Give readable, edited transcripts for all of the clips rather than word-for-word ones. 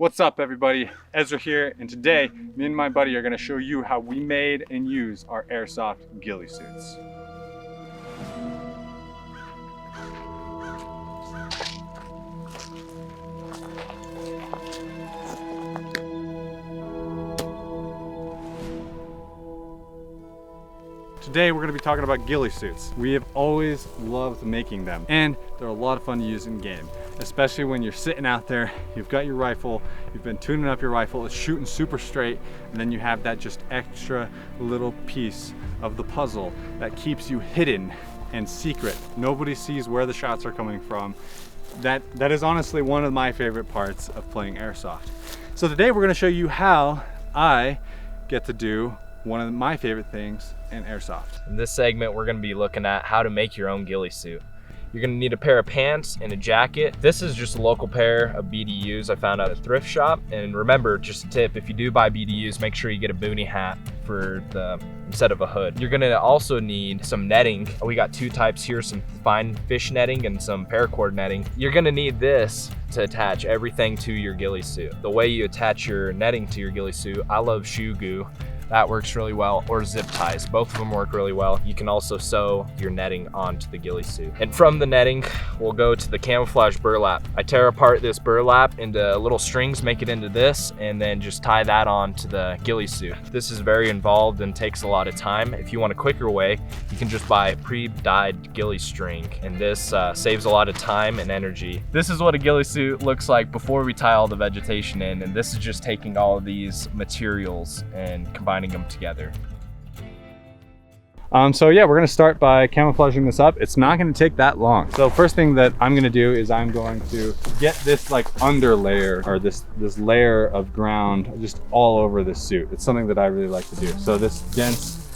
What's up everybody, Ezra here, and today me and my buddy are going to show you how we made and use our Airsoft ghillie suits. Today we're going to be talking about ghillie suits. We have always loved making them, and they're a lot of fun to use in game, especially when you're sitting out there, you've got your rifle, you've been tuning up your rifle, it's shooting super straight, and then you have that just extra little piece of the puzzle that keeps you hidden and secret. Nobody sees where the shots are coming from. That is honestly one of my favorite parts of playing Airsoft. So today we're going to show you how I get to do one of my favorite things in Airsoft. In this segment, we're gonna be looking at how to make your own ghillie suit. You're gonna need a pair of pants and a jacket. This is just a local pair of BDUs I found at a thrift shop. And remember, just a tip, if you do buy BDUs, make sure you get a boonie hat instead of a hood. You're gonna also need some netting. We got two types here, some fine fish netting and some paracord netting. You're gonna need this to attach everything to your ghillie suit. The way you attach your netting to your ghillie suit, I love shoe goo. That works really well, or zip ties. Both of them work really well. You can also sew your netting onto the ghillie suit. And from the netting, we'll go to the camouflage burlap. I tear apart this burlap into little strings, make it into this, and then just tie that on to the ghillie suit. This is very involved and takes a lot of time. If you want a quicker way, you can just buy a pre-dyed ghillie string, and this saves a lot of time and energy. This is what a ghillie suit looks like before we tie all the vegetation in, and this is just taking all of these materials and combining them together. So yeah, we're gonna start by camouflaging this up. It's not gonna take that long. So first thing that I'm gonna do is I'm going to get this like under layer, or this layer of ground just all over this suit. It's something that I really like to do. So this dense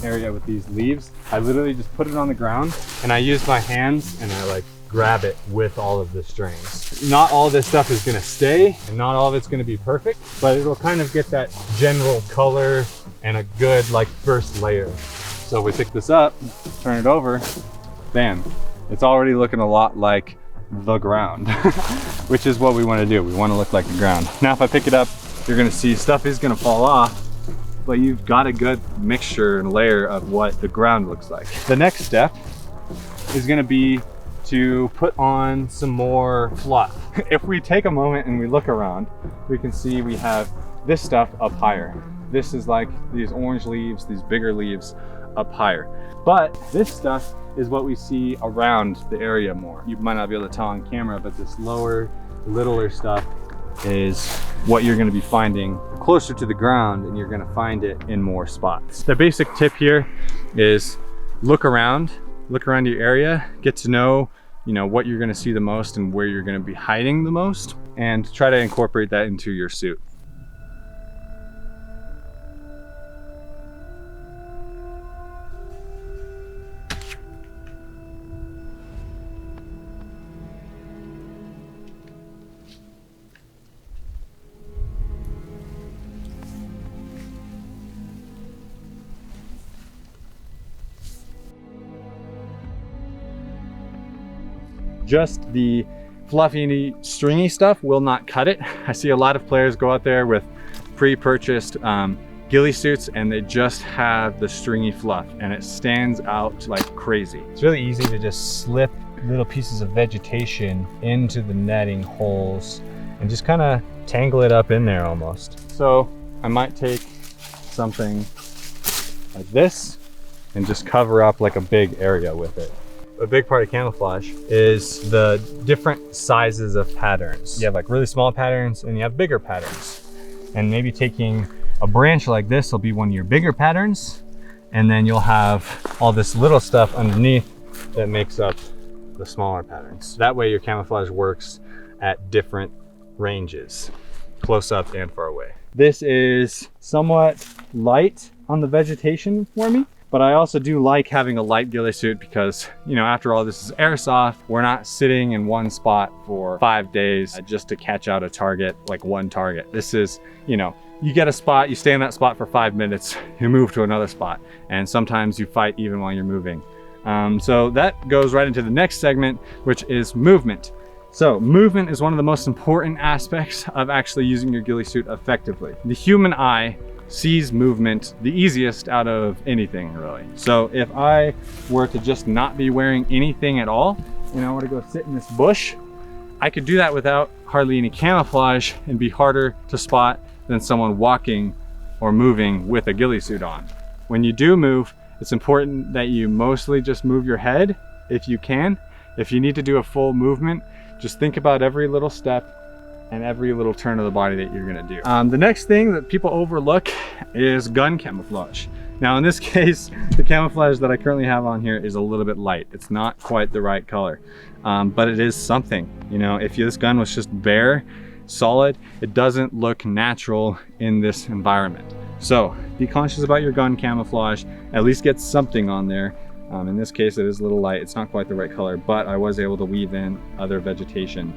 area with these leaves, I literally just put it on the ground and I use my hands and I like grab it with all of the strings. Not all this stuff is gonna stay and not all of it's gonna be perfect, but it'll kind of get that general color and a good like first layer. So if we pick this up, turn it over, bam, it's already looking a lot like the ground, which is what we wanna do. We wanna look like the ground. Now if I pick it up, you're gonna see stuff is gonna fall off, but you've got a good mixture and layer of what the ground looks like. The next step is gonna be to put on some more fluff. If we take a moment and we look around, we can see we have this stuff up higher. This is like these orange leaves, these bigger leaves up higher. But this stuff is what we see around the area more. You might not be able to tell on camera, but this lower, littler stuff is what you're gonna be finding closer to the ground, and you're gonna find it in more spots. The basic tip here is look around your area, get to know what you're going to see the most and where you're going to be hiding the most, and try to incorporate that into your suit. Just the fluffy, stringy stuff will not cut it. I see a lot of players go out there with pre-purchased ghillie suits and they just have the stringy fluff and it stands out like crazy. It's really easy to just slip little pieces of vegetation into the netting holes and just kind of tangle it up in there almost. So I might take something like this and just cover up like a big area with it. A big part of camouflage is the different sizes of patterns. You have like really small patterns and you have bigger patterns. And maybe taking a branch like this will be one of your bigger patterns. And then you'll have all this little stuff underneath that makes up the smaller patterns. That way your camouflage works at different ranges, close up and far away. This is somewhat light on the vegetation for me. But I also do like having a light ghillie suit because, after all, this is Airsoft. We're not sitting in one spot for 5 days just to catch out a target, like one target. This is, you get a spot, you stay in that spot for 5 minutes, you move to another spot. And sometimes you fight even while you're moving. So that goes right into the next segment, which is movement. So movement is one of the most important aspects of actually using your ghillie suit effectively. The human eye sees movement the easiest out of anything, really. So if I were to just not be wearing anything at all, and I were to go sit in this bush, I could do that without hardly any camouflage and be harder to spot than someone walking or moving with a ghillie suit on. When you do move, it's important that you mostly just move your head if you can. If you need to do a full movement, just think about every little step and every little turn of the body that you're gonna do. The next thing that people overlook is gun camouflage. Now in this case, the camouflage that I currently have on here is a little bit light. It's not quite the right color, but it is something. You know, if this gun was just bare, solid, it doesn't look natural in this environment. So be conscious about your gun camouflage, at least get something on there. In this case, it is a little light. It's not quite the right color, but I was able to weave in other vegetation.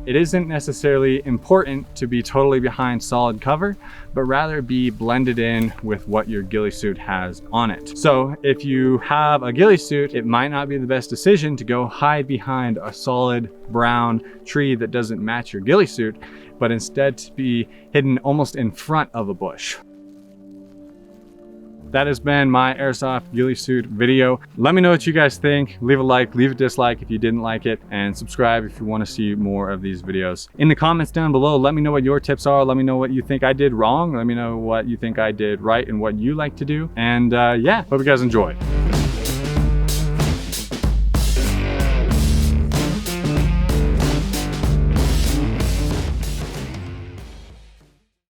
It isn't necessarily important to be totally behind solid cover, but rather be blended in with what your ghillie suit has on it. So if you have a ghillie suit, it might not be the best decision to go hide behind a solid brown tree that doesn't match your ghillie suit, but instead to be hidden almost in front of a bush. That has been my Airsoft ghillie suit video. Let me know what you guys think. Leave a like, leave a dislike if you didn't like it, and subscribe if you want to see more of these videos. In the comments down below, let me know what your tips are. Let me know what you think I did wrong. Let me know what you think I did right and what you like to do. And yeah, hope you guys enjoyed.